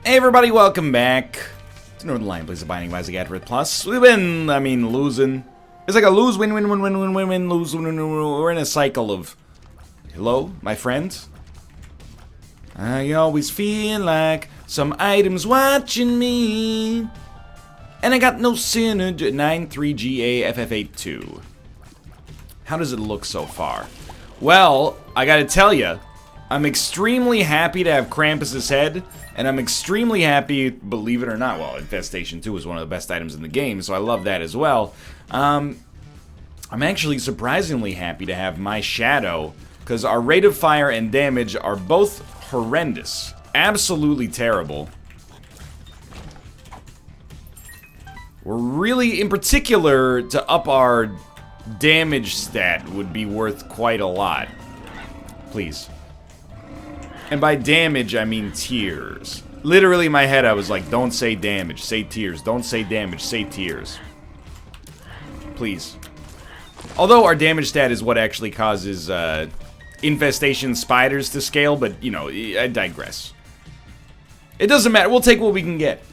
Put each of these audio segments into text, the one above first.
Hey everybody, welcome back to Northernlion, plays the Binding of Isaac AFTERBIRTH Plus. We've been, losing. It's like a lose, win, win, win, win, win, win, win, lose, win, win, win. We're in a cycle of, hello, my friend? I always feel like some items watching me. And I got no synergy. 93GAFF82. How does it look so far? Well, I gotta tell you, I'm extremely happy to have Krampus's head, and I'm extremely happy, believe it or not, well, Infestation 2 is one of the best items in the game, so I love that as well. I'm actually surprisingly happy to have my Shadow, because our rate of fire and damage are both horrendous. Absolutely terrible. We're really, in particular, to up our damage stat would be worth quite a lot. Please. And by damage, I mean tears. Literally in my head, I was like, don't say damage, say tears. Don't say damage, say tears. Please. Although our damage stat is what actually causes infestation spiders to scale, but, you know, I digress. It doesn't matter. We'll take what we can get.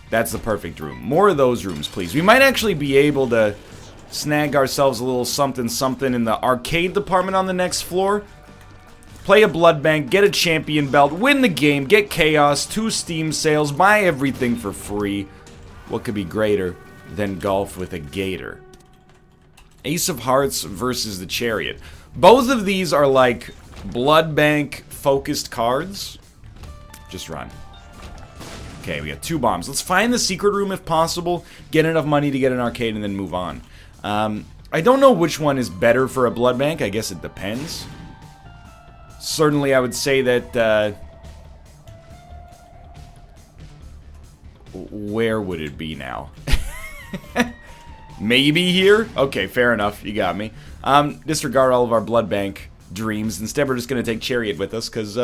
That's the perfect room. More of those rooms, please. We might actually be able to snag ourselves a little something in the arcade department on the next floor. Play a blood bank, get a champion belt, win the game, get chaos, 2 Steam sales, buy everything for free. What could be greater than golf with a gator? Ace of Hearts versus the Chariot. Both of these are like blood bank focused cards. Just run. Okay, we got 2 bombs. Let's find the secret room if possible, get enough money to get an arcade, and then move on. I don't know which one is better for a blood bank. I guess it depends. Certainly, I would say that, where would it be now? Maybe here? Okay, fair enough. You got me. Disregard all of our blood bank dreams. Instead, we're just going to take Chariot with us, because,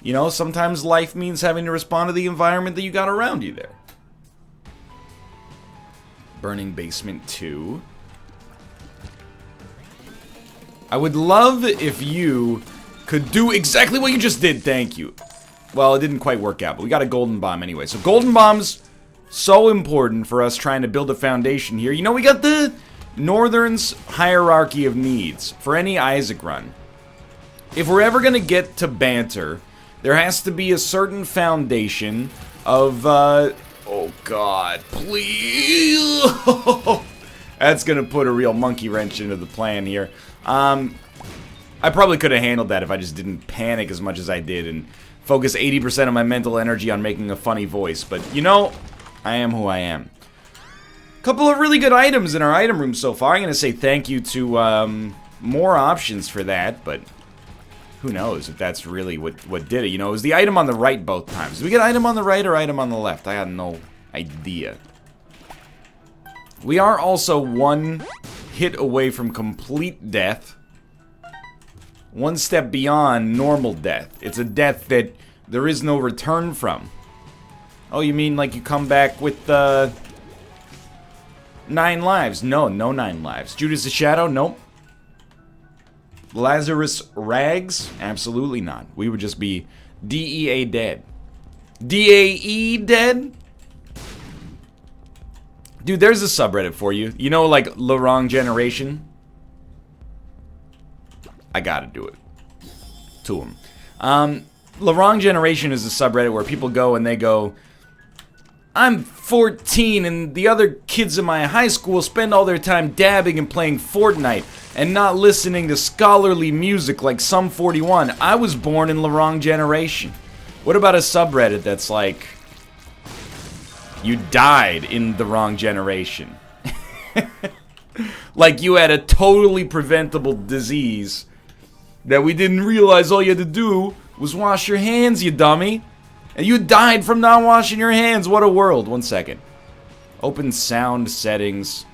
you know, sometimes life means having to respond to the environment that you got around you there. Burning Basement 2. I would love if you could do exactly what you just did, thank you. Well, it didn't quite work out, but we got a golden bomb anyway. So golden bombs, so important for us trying to build a foundation here. You know, we got the Northern's hierarchy of needs for any Isaac run. If we're ever going to get to banter, there has to be a certain foundation of, oh god, please! That's gonna put a real monkey wrench into the plan here. I probably could have handled that if I just didn't panic as much as I did and focus 80% of my mental energy on making a funny voice. But, you know, I am who I am. Couple of really good items in our item room so far. I'm gonna say thank you to, more options for that, but who knows if that's really what did it. You know, it was the item on the right both times. Did we get item on the right or item on the left? I had no idea. We are also 1 hit away from complete death. 1 step beyond normal death. It's a death that there is no return from. Oh, you mean like you come back with 9 lives? No, no 9 lives. Judas the Shadow? Nope. Lazarus Rags? Absolutely not. We would just be DEA dead. DAE dead? Dude, there's a subreddit for you. You know, like, the wrong generation? I gotta do it. To him. The wrong generation is a subreddit where people go and they go, I'm 14 and the other kids in my high school spend all their time dabbing and playing Fortnite and not listening to scholarly music like Sum 41. I was born in the wrong generation. What about a subreddit that's like, you died in the wrong generation? Like you had a totally preventable disease that we didn't realize all you had to do was wash your hands, you dummy. And you died from not washing your hands. What a world. 1 second. Open sound settings.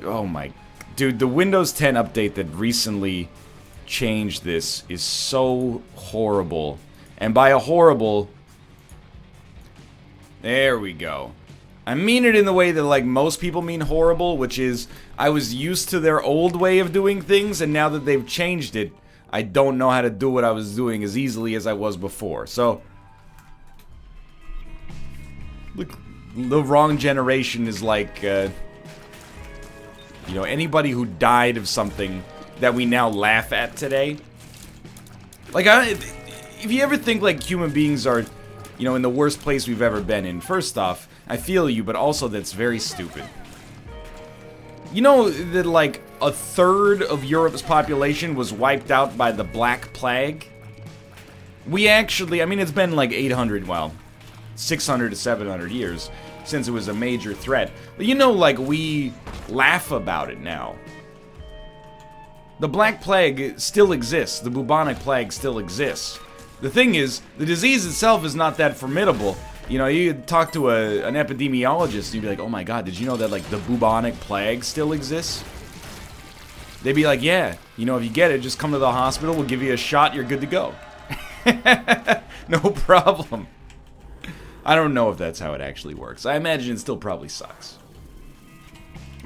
Oh my... Dude, the Windows 10 update that recently changed this is so horrible. And by a horrible... There we go. I mean it in the way that, like, most people mean horrible, which is I was used to their old way of doing things, and now that they've changed it, I don't know how to do what I was doing as easily as I was before. So, look, the wrong generation is like, you know, anybody who died of something that we now laugh at today. Like, if you ever think like human beings are, you know, in the worst place we've ever been in, first off, I feel you, but also that's very stupid. You know that like a third of Europe's population was wiped out by the Black Plague? We actually, I mean, it's been like 800, well, 600 to 700 years since it was a major threat. But you know, like, we laugh about it now. The Black Plague still exists. The bubonic plague still exists. The thing is, the disease itself is not that formidable. You know, you talk to an epidemiologist and you'd be like, oh my god, did you know that, like, the bubonic plague still exists? They'd be like, yeah, you know, if you get it, just come to the hospital, we'll give you a shot, you're good to go. No problem. I don't know if that's how it actually works. I imagine it still probably sucks.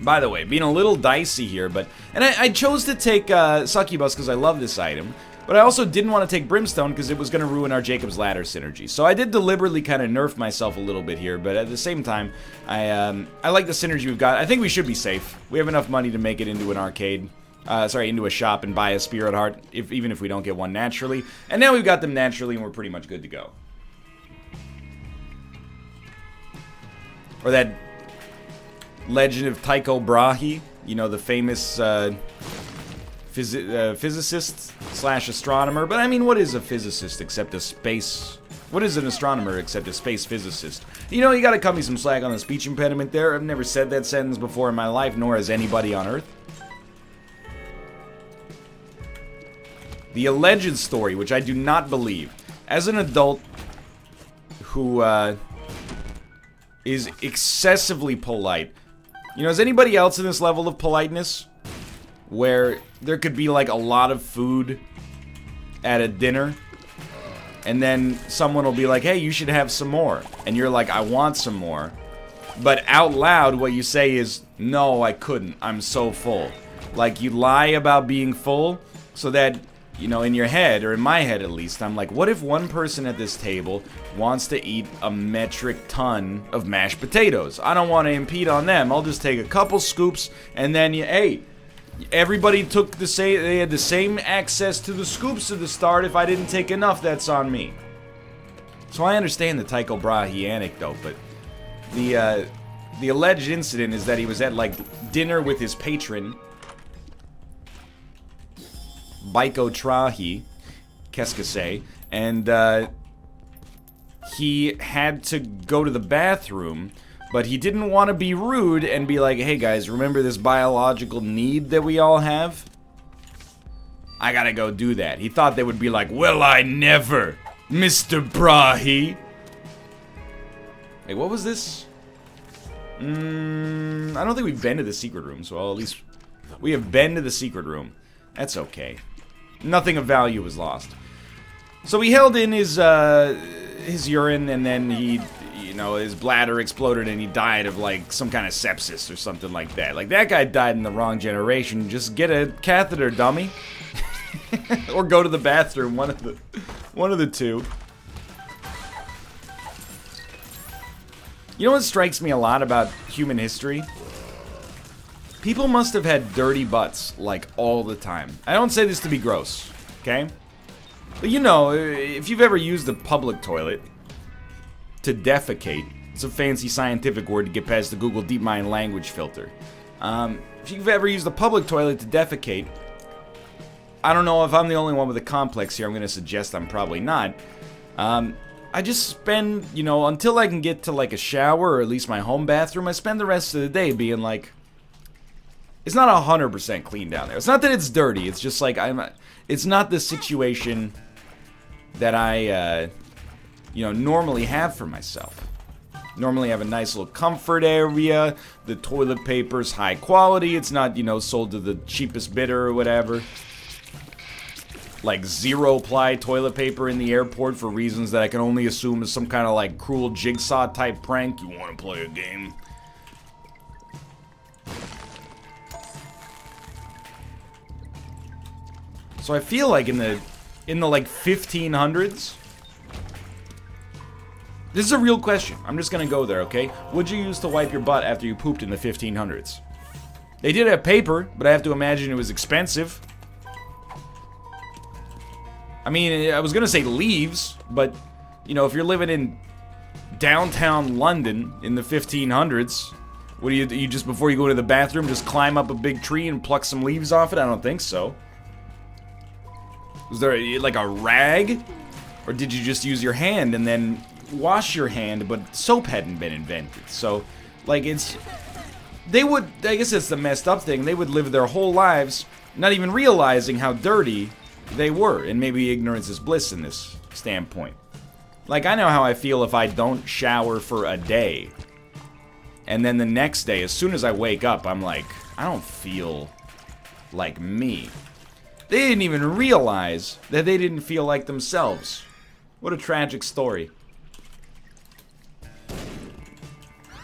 By the way, being a little dicey here, but... And I chose to take Succubus because I love this item. But I also didn't want to take Brimstone because it was going to ruin our Jacob's Ladder synergy. So I did deliberately kind of nerf myself a little bit here. But at the same time, I like the synergy we've got. I think we should be safe. We have enough money to make it into an arcade. Into a shop and buy a Spirit Heart, even if we don't get one naturally. And now we've got them naturally and we're pretty much good to go. Or that legend of Tycho Brahe, you know, the famous physicist slash astronomer. But I mean, what is a physicist except a space... What is an astronomer except a space physicist? You know, you gotta cut me some slack on the speech impediment there. I've never said that sentence before in my life, nor has anybody on Earth. The alleged story, which I do not believe, as an adult who is excessively polite. You know, is anybody else in this level of politeness where there could be like a lot of food at a dinner and then someone will be like, hey, you should have some more, and you're like, I want some more, but out loud what you say is, no, I couldn't, I'm so full. Like, you lie about being full so that, you know, in your head, or in my head at least, I'm like, what if one person at this table wants to eat a metric ton of mashed potatoes? I don't want to impede on them. I'll just take a couple scoops, and then, hey, everybody took the same, they had the same access to the scoops at the start. If I didn't take enough, that's on me. So I understand the Tycho Brahe anecdote, but the alleged incident is that he was at, like, dinner with his patron, Baiko Trahi, qu'est-ce que c'est, and he had to go to the bathroom, but he didn't want to be rude and be like, hey guys, remember this biological need that we all have? I gotta go do that. He thought they would be like, well, I never, Mr. Brahe. Hey, what was this? I don't think we've been to the secret room, so at least we have been to the secret room. That's okay. Nothing of value was lost. So he held in his urine, and then he, you know, his bladder exploded and he died of, like, some kind of sepsis or something like that. Like, that guy died in the wrong generation. Just get a catheter, dummy. Or go to the bathroom, one of the two. You know what strikes me a lot about human history? People must have had dirty butts, like, all the time. I don't say this to be gross, okay? But you know, if you've ever used a public toilet to defecate, it's a fancy scientific word to get past the Google DeepMind language filter. If you've ever used a public toilet to defecate, I don't know if I'm the only one with a complex here. I'm going to suggest I'm probably not. I just spend, you know, until I can get to, like, a shower or at least my home bathroom, I spend the rest of the day being like, it's not 100% clean down there. It's not that it's dirty. It's just like it's not the situation that I, you know, normally have for myself. Normally I have a nice little comfort area. The toilet paper's high quality. It's not, you know, sold to the cheapest bidder or whatever. Like zero-ply toilet paper in the airport for reasons that I can only assume is some kind of, like, cruel jigsaw type prank. You want to play a game? So I feel like in the like 1500s. This is a real question. I'm just gonna go there, okay? Would you use to wipe your butt after you pooped in the 1500s? They did have paper, but I have to imagine it was expensive. I mean, I was gonna say leaves, but, you know, if you're living in downtown London in the 1500s, what do you just, before you go to the bathroom, just climb up a big tree and pluck some leaves off it? I don't think so. Was there, like, a rag? Or did you just use your hand and then wash your hand, but soap hadn't been invented? So, like, it's... They would, I guess that's the messed up thing, they would live their whole lives not even realizing how dirty they were, and maybe ignorance is bliss in this standpoint. Like, I know how I feel if I don't shower for a day, and then the next day, as soon as I wake up, I'm like, I don't feel like me. They didn't even realize that they didn't feel like themselves. What a tragic story.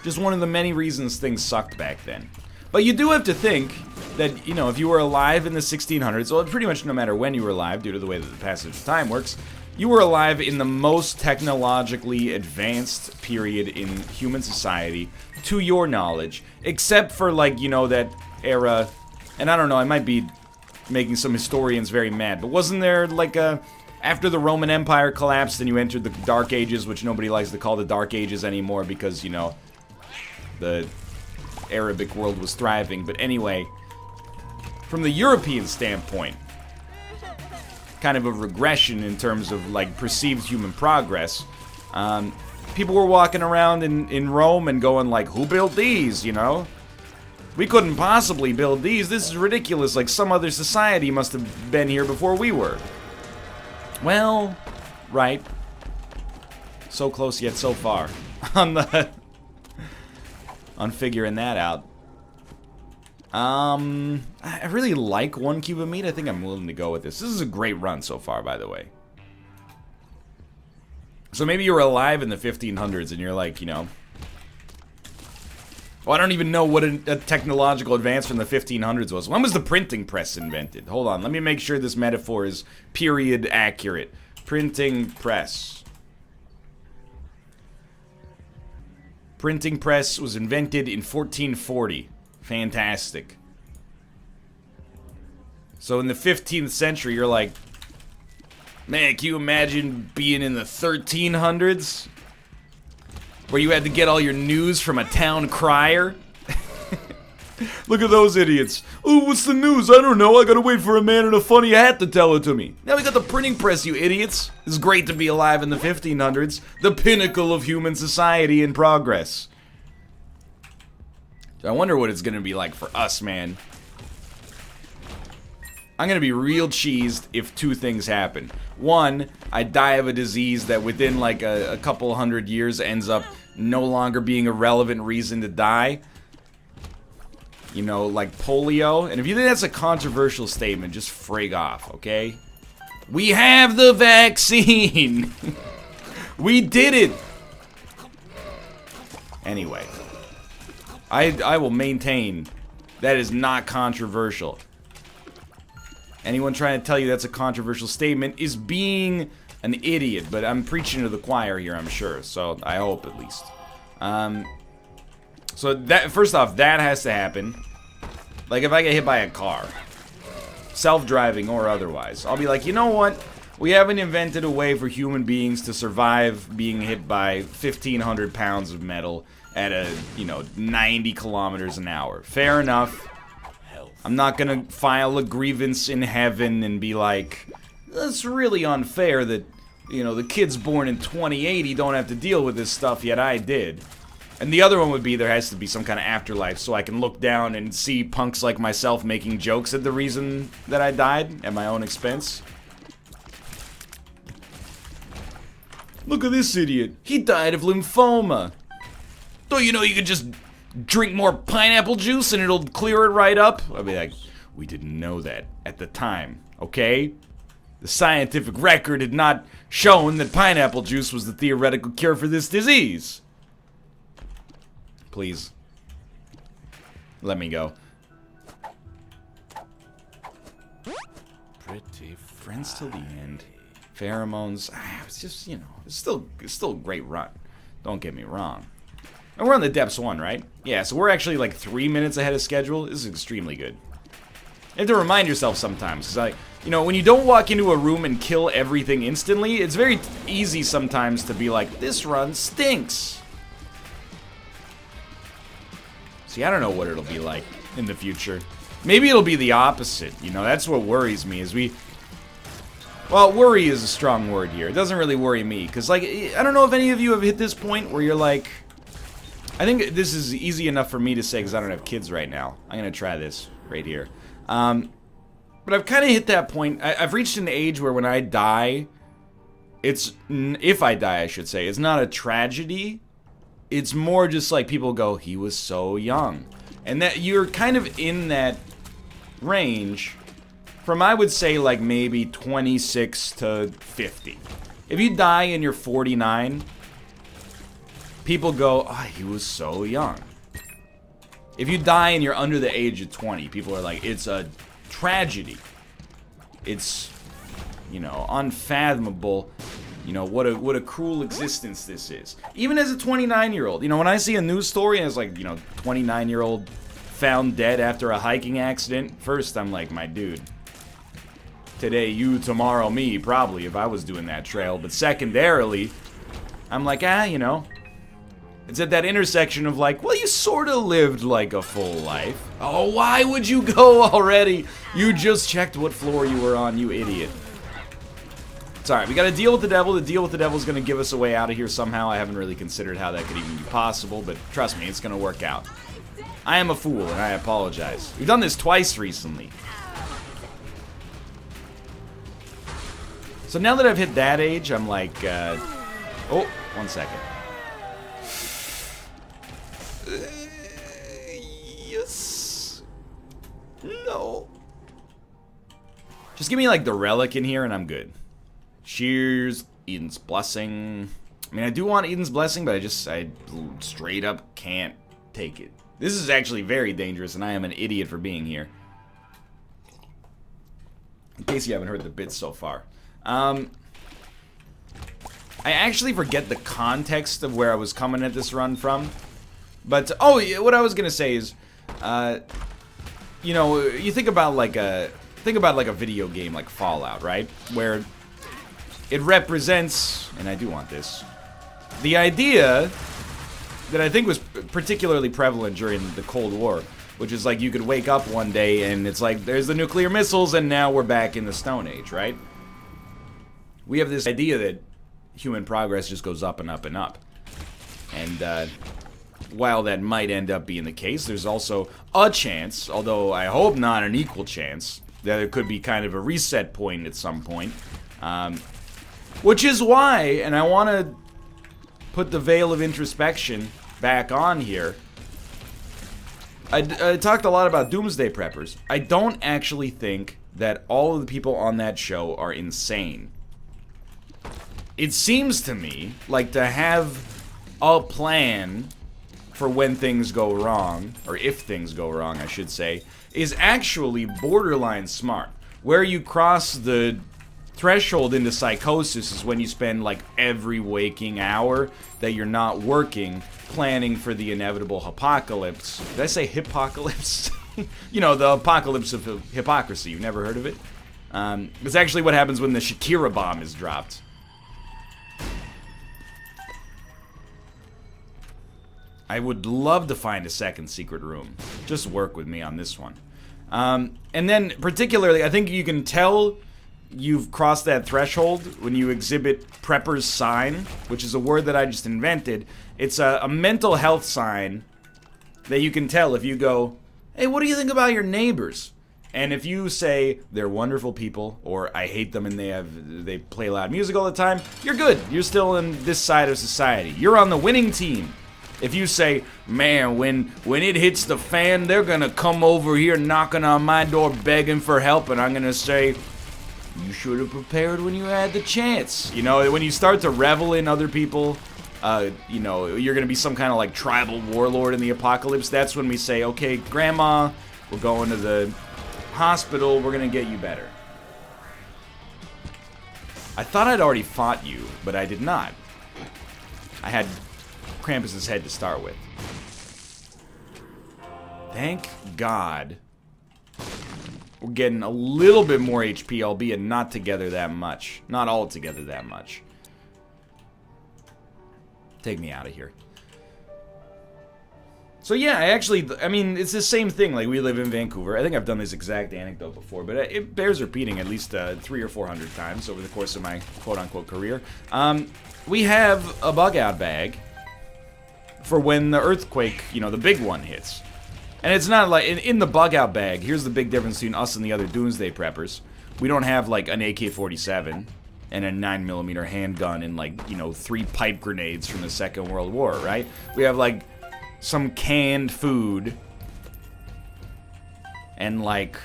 Just one of the many reasons things sucked back then. But you do have to think that, you know, if you were alive in the 1600s, well, pretty much no matter when you were alive, due to the way that the passage of time works, you were alive in the most technologically advanced period in human society, to your knowledge, except for, like, you know, that era, and I don't know, I might be making some historians very mad, but wasn't there, like, after the Roman Empire collapsed and you entered the Dark Ages, which nobody likes to call the Dark Ages anymore because, you know, the Arabic world was thriving, but anyway, from the European standpoint, kind of a regression in terms of, like, perceived human progress. People were walking around in Rome and going, like, who built these, you know? We couldn't possibly build these. This is ridiculous. Like, some other society must have been here before we were. Well, right. So close yet so far on figuring that out. I really like 1 cube of meat. I think I'm willing to go with this. This is a great run so far, by the way. So maybe you were alive in the 1500s and you're like, you know... Well, I don't even know what a technological advance from the 1500s was. When was the printing press invented? Hold on, let me make sure this metaphor is period accurate. Printing press. Printing press was invented in 1440. Fantastic. So in the 15th century, you're like, man, can you imagine being in the 1300s? Where you had to get all your news from a town crier? Look at those idiots. Oh, what's the news? I don't know. I gotta wait for a man in a funny hat to tell it to me. Now we got the printing press, you idiots. It's great to be alive in the 1500s. The pinnacle of human society in progress. I wonder what it's gonna be like for us, man. I'm gonna be real cheesed if 2 things happen. 1, I die of a disease that within like a couple hundred years ends up no longer being a relevant reason to die. You know, like polio. And if you think that's a controversial statement, just frig off, okay? We have the vaccine! We did it! Anyway. I will maintain that is not controversial. Anyone trying to tell you that's a controversial statement is being an idiot, but I'm preaching to the choir here, I'm sure, so I hope at least. So that, first off, that has to happen. Like, if I get hit by a car, self-driving or otherwise, I'll be like, you know what? We haven't invented a way for human beings to survive being hit by 1,500 pounds of metal at a, you know, 90 kilometers an hour. Fair enough. I'm not gonna file a grievance in heaven and be like, that's really unfair that, you know, the kids born in 2080 don't have to deal with this stuff, yet I did. And the other one would be there has to be some kind of afterlife so I can look down and see punks like myself making jokes at the reason that I died at my own expense. Look at this idiot. He died of lymphoma. Don't you know you could just drink more pineapple juice and it'll clear it right up? I'll be like, we didn't know that at the time, okay? The scientific record had not shown that pineapple juice was the theoretical cure for this disease. Please. Let me go. Friends till the end. Pheromones. It's just, you know, it's still a great run. Don't get me wrong. And we're on the Depths 1, right? Yeah, so we're actually like 3 minutes ahead of schedule. This is extremely good. You have to remind yourself sometimes. It's like, you know, when you don't walk into a room and kill everything instantly, it's very easy sometimes to be like, this run stinks. See, I don't know what it'll be like in the future. Maybe it'll be the opposite. You know, that's what worries me is well, worry is a strong word here. It doesn't really worry me. Because, like, I don't know if any of you have hit this point where you're like... I think this is easy enough for me to say because I don't have kids right now. I'm going to try this right here. But I've kind of hit that point. I've reached an age where when I die... if I die, I should say. It's not a tragedy. It's more just like people go, he was so young. And that you're kind of in that range... From, I would say, like, maybe 26 to 50. If you die and you're 49, people go, oh, he was so young. If you die and you're under the age of 20, people are like, it's a tragedy. It's, you know, unfathomable. You know, what a cruel existence this is. Even as a 29-year-old. You know, when I see a news story and it's like, you know, 29-year-old found dead after a hiking accident, first I'm like, my dude. Today you, tomorrow me, probably, if I was doing that trail. But secondarily, I'm like, you know. It's at that intersection of like, well, you sort of lived like a full life. Oh, why would you go already? You just checked what floor you were on, you idiot. It's alright, we gotta deal with the devil. The deal with the devil is gonna give us a way out of here somehow. I haven't really considered how that could even be possible, but trust me, it's gonna work out. I am a fool, and I apologize. We've done this twice recently. So now that I've hit that age, I'm like, oh, 1 second. Yes. No. Just give me, like, the relic in here and I'm good. Cheers, Eden's Blessing. I mean, I do want Eden's Blessing, but I straight up can't take it. This is actually very dangerous, and I am an idiot for being here. In case you haven't heard the bits so far. I actually forget the context of where I was coming at this run from. But, oh, yeah, what I was gonna say is, you know, you think about like a video game like Fallout, right? Where it represents, and I do want this, the idea that I think was particularly prevalent during the Cold War, which is like you could wake up one day and it's like, there's the nuclear missiles and now we're back in the Stone Age, right? We have this idea that human progress just goes up and up and up. And while that might end up being the case, there's also a chance, although I hope not an equal chance, that it could be kind of a reset point at some point. Which is why, and I want to put the veil of introspection back on here, I talked a lot about Doomsday Preppers. I don't actually think that all of the people on that show are insane. It seems to me like to have a plan for when things go wrong, or if things go wrong, I should say, is actually borderline smart. Where you cross the threshold into psychosis is when you spend like every waking hour that you're not working planning for the inevitable apocalypse. Did I say hippocalypse? You know, the apocalypse of hypocrisy. You've never heard of it? It's actually what happens when the Shakira bomb is dropped. I would love to find a second secret room. Just work with me on this one. And then, particularly, I think you can tell you've crossed that threshold when you exhibit Prepper's sign, which is a word that I just invented. It's a mental health sign that you can tell if you go, hey, what do you think about your neighbors? And if you say, they're wonderful people, or I hate them and they play loud music all the time, you're good. You're still in this side of society. You're on the winning team. If you say, man, when it hits the fan, they're gonna come over here knocking on my door begging for help, and I'm gonna say, you should have prepared when you had the chance. You know, when you start to revel in other people, you know, you're gonna be some kind of like tribal warlord in the apocalypse. That's when we say, okay, Grandma, we're going to the hospital, we're gonna get you better. I thought I'd already fought you, but I did not. I had Krampus's head to start with. Thank God. We're getting a little bit more HP, albeit not together that much. Not all together that much. Take me out of here. So yeah, I mean, it's the same thing. Like, we live in Vancouver. I think I've done this exact anecdote before, but it bears repeating at least 300 or 400 times over the course of my quote-unquote career. We have a bug-out bag for when the earthquake, you know, the big one hits. And it's not like, in the bug-out bag, here's the big difference between us and the other Doomsday Preppers. We don't have, like, an AK-47 and a 9mm handgun and, like, you know, 3 pipe grenades from the Second World War, right? We have, like, some canned food and, like,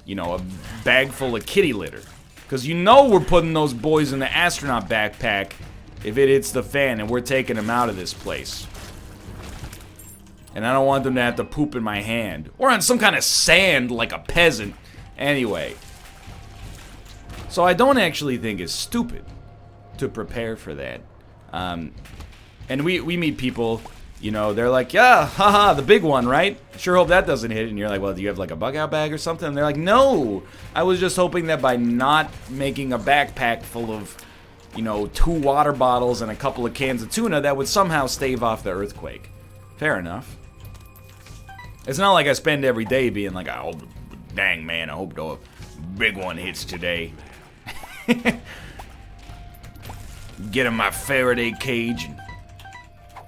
you know, a bag full of kitty litter. Because you know we're putting those boys in the astronaut backpack if it hits the fan, and we're taking them out of this place. And I don't want them to have to poop in my hand. Or on some kind of sand like a peasant. Anyway. So I don't actually think it's stupid to prepare for that. And we meet people, you know, they're like, yeah, haha, the big one, right? Sure hope that doesn't hit. And you're like, well, do you have like a bug-out bag or something? And they're like, no. I was just hoping that by not making a backpack full of, you know, 2 water bottles and a couple of cans of tuna, that would somehow stave off the earthquake. Fair enough. It's not like I spend every day being like, oh, dang, man, I hope the big one hits today. Get in my Faraday cage and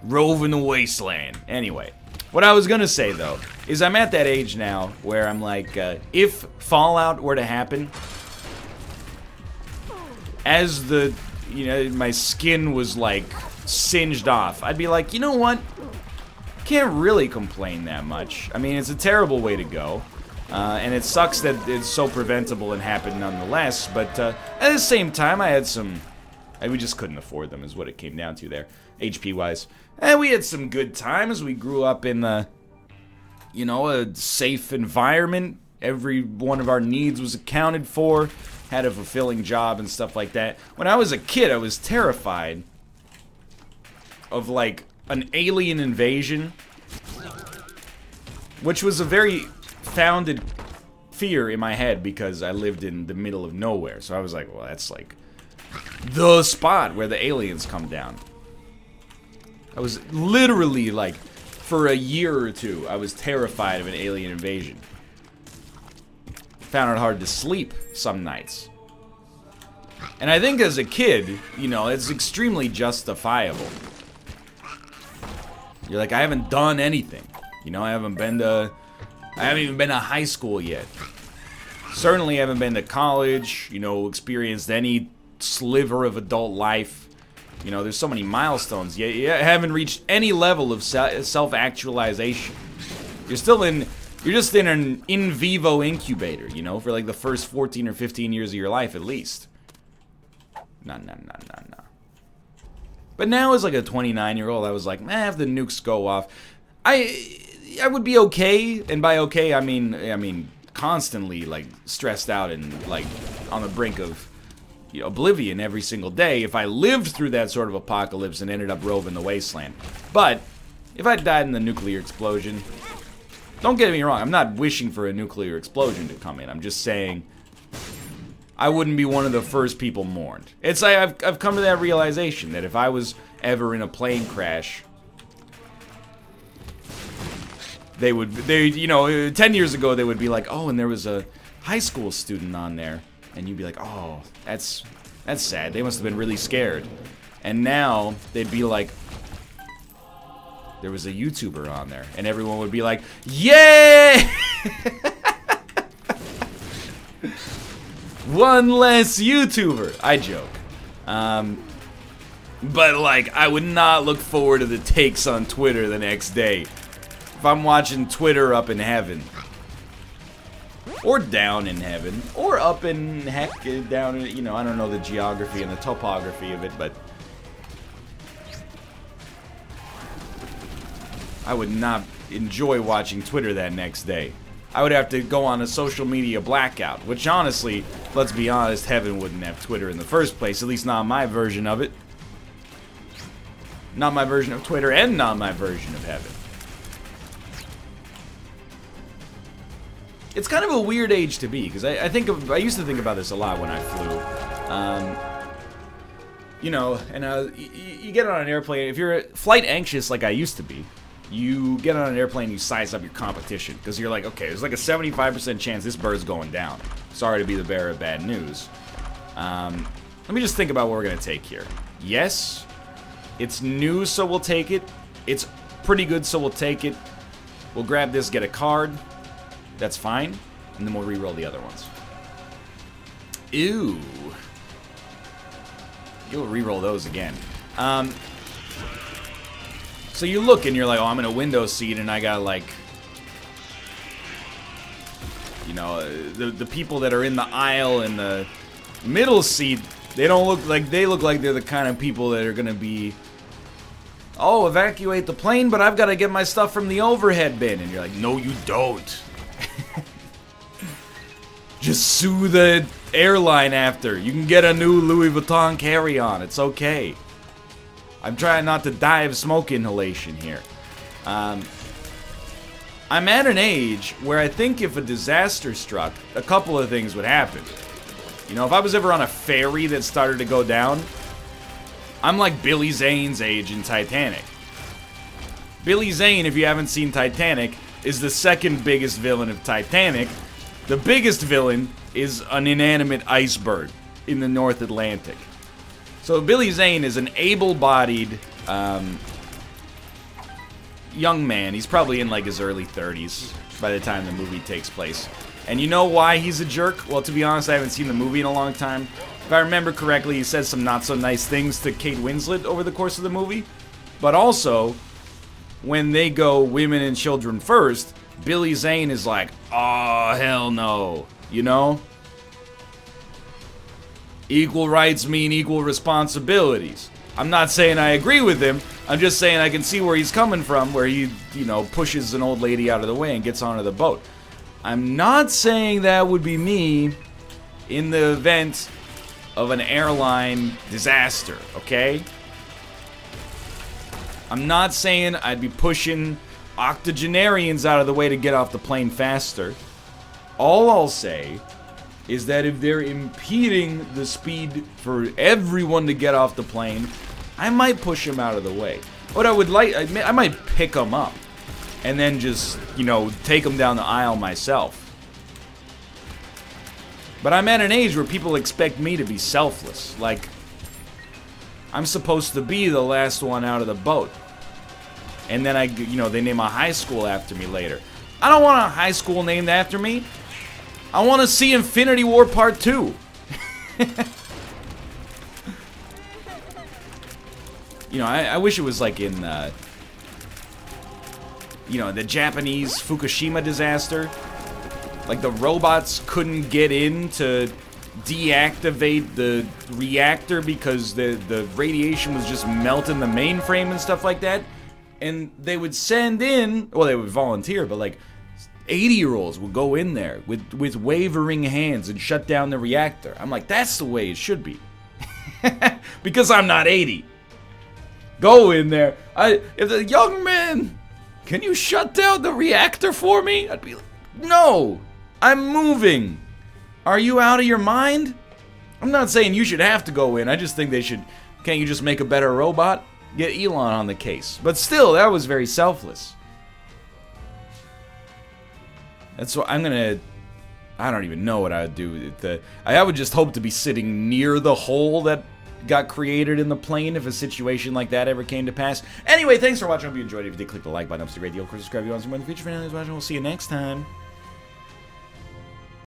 rove in the wasteland. Anyway, what I was gonna say, though, is I'm at that age now where I'm like, if Fallout were to happen, as the, you know, my skin was, like, singed off, I'd be like, you know what? Can't really complain that much. I mean, it's a terrible way to go, and it sucks that it's so preventable and happened nonetheless, but at the same time, I had some... we just couldn't afford them, is what it came down to there, HP-wise. And we had some good times. We grew up in, you know, a safe environment. Every one of our needs was accounted for, had a fulfilling job and stuff like that. When I was a kid, I was terrified of, like, an alien invasion, which was a very founded fear in my head because I lived in the middle of nowhere. So I was like, well, that's like the spot where the aliens come down. I was literally like, for a year or two, I was terrified of an alien invasion. Found it hard to sleep some nights. And I think as a kid, you know, it's extremely justifiable. You're like, I haven't done anything. You know, I haven't even been to high school yet. Certainly haven't been to college, you know, experienced any sliver of adult life. You know, there's so many milestones. You haven't reached any level of self-actualization. You're just in an in vivo incubator, you know, for like the first 14 or 15 years of your life at least. No. But now as like a 29-year-old, I was like, if the nukes go off, I would be okay, and by okay, I mean constantly like stressed out and like on the brink of, you know, oblivion every single day if I lived through that sort of apocalypse and ended up roving the wasteland. But if I died in the nuclear explosion, don't get me wrong, I'm not wishing for a nuclear explosion to come in. I'm just saying I wouldn't be one of the first people mourned. It's like I've come to that realization that if I was ever in a plane crash, they you know, 10 years ago they would be like, oh, and there was a high school student on there, and you'd be like, oh, that's sad. They must have been really scared. And now they'd be like, there was a YouTuber on there, and everyone would be like, yay! One less YouTuber. I joke. But like, I would not look forward to the takes on Twitter the next day. If I'm watching Twitter up in heaven. Or down in heaven. Or up in heck, down in, you know, I don't know the geography and the topography of it, but I would not enjoy watching Twitter that next day. I would have to go on a social media blackout, which honestly, let's be honest, heaven wouldn't have Twitter in the first place, at least not my version of it. Not my version of Twitter and not my version of heaven. It's kind of a weird age to be, because I used to think about this a lot when I flew. You know, and you get on an airplane, if you're flight anxious like I used to be, you get on an airplane and you size up your competition, because you're like, okay, there's like a 75% chance this bird's going down. Sorry to be the bearer of bad news. Let me just think about what we're going to take here. Yes, it's new, so we'll take it. It's pretty good, so we'll take it. We'll grab this, get a card. That's fine. And then we'll re-roll the other ones. Ew. You'll re-roll those again. So you look and you're like, oh, I'm in a window seat and I got like, you know, the people that are in the aisle in the middle seat, they don't look like, they look like they're the kind of people that are gonna be, oh, evacuate the plane, but I've got to get my stuff from the overhead bin. And you're like, no, you don't. Just sue the airline after. You can get a new Louis Vuitton carry-on. It's okay. I'm trying not to die of smoke inhalation here. I'm at an age where I think if a disaster struck, a couple of things would happen. You know, if I was ever on a ferry that started to go down, I'm like Billy Zane's age in Titanic. Billy Zane, if you haven't seen Titanic, is the second biggest villain of Titanic. The biggest villain is an inanimate iceberg in the North Atlantic. So Billy Zane is an able-bodied young man. He's probably in like his early 30s by the time the movie takes place. And you know why he's a jerk? Well, to be honest, I haven't seen the movie in a long time. If I remember correctly, he says some not-so-nice things to Kate Winslet over the course of the movie. But also, when they go women and children first, Billy Zane is like, oh, hell no, you know? Equal rights mean equal responsibilities. I'm not saying I agree with him, I'm just saying I can see where he's coming from, where he, you know, pushes an old lady out of the way and gets onto the boat. I'm not saying that would be me in the event of an airline disaster, okay? I'm not saying I'd be pushing octogenarians out of the way to get off the plane faster. All I'll say is that if they're impeding the speed for everyone to get off the plane, I might push them out of the way. What I would like, I might pick them up and then just, you know, take them down the aisle myself. But I'm at an age where people expect me to be selfless. Like, I'm supposed to be the last one out of the boat. And then you know, they name a high school after me later. I don't want a high school named after me. I want to see Infinity War Part 2. You know, I wish it was like in, you know, the Japanese Fukushima disaster. Like the robots couldn't get in to deactivate the reactor because the radiation was just melting the mainframe and stuff like that. And they would send in, well, they would volunteer, but like 80-year-olds would go in there with wavering hands and shut down the reactor. I'm like, that's the way it should be. Because I'm not 80. Go in there. If the young man, can you shut down the reactor for me? I'd be like, no, I'm moving. Are you out of your mind? I'm not saying you should have to go in. I just think they should. Can't you just make a better robot? Get Elon on the case. But still, that was very selfless. That's what I'm gonna. I don't even know what I would do. I would just hope to be sitting near the hole that got created in the plane if a situation like that ever came to pass. Anyway, thanks for watching. I hope you enjoyed it. If you did, click the like button. It's a great deal. Of course, subscribe if you want some more in the future. For now, watching. We'll see you next time.